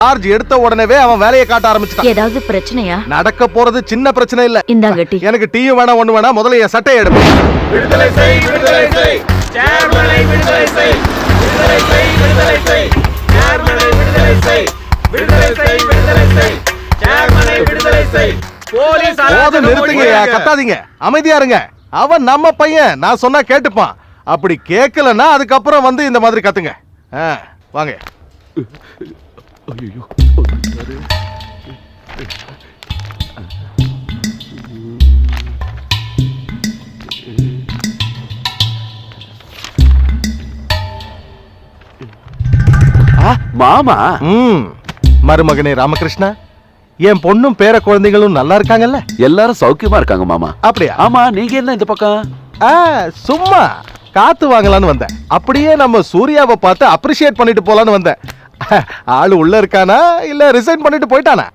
Charge எடுத்த உடனே அவன் வேலையை காட்ட ஆரம்பிச்சான். ஏதாவது பிரச்சனையா? நடக்க போறது சின்ன பிரச்சனை இல்ல. இந்தாங்க டீ. எனக்கு டீயும் வேணா ஒண்ணு வேணா, முதல்ல என் சட்டையை எடுப்பேன். விடுதலை செய், விடுதலை செய், சேர்மனை விடுதலை செய், விடுதலை செய், விடுதலை செய், சேர்மனை விடுதலை செய், விடுதலை செய், விடுதலை செய், சேர்மனை விடுதலை செய். போலீஸ் போதும், நிறுத்துங்கய்யா, கத்தாதீங்க, அமைதியா இருங்க. அவன் நம்ம பையன், நான் சொன்னா கேட்டுப்பான். அப்படி கேட்கலன்னா அதுக்கப்புறம் வந்து இந்த மாதிரி கத்துங்க. வாங்க. ஐயோ, மாமா. மருமகனே ராமகிருஷ்ணா, என் பொண்ணும் பேர குழந்தைகளும் நல்லா இருக்காங்கல்ல? எல்லாரும் சௌக்கியமா இருக்காங்க மாமா. அப்படியா? ஆமா, நீங்க என்ன இந்த பக்கம்? சும்மா காத்து வாங்கலான்னு வந்தேன். அப்படியே நம்ம சூர்யாவை பார்த்து அப்ரிஷியேட் பண்ணிட்டு போலான்னு வந்தேன். ஆளு உள்ள இருக்கானா இல்ல ரிசைன் பண்ணிட்டு போயிட்டானா?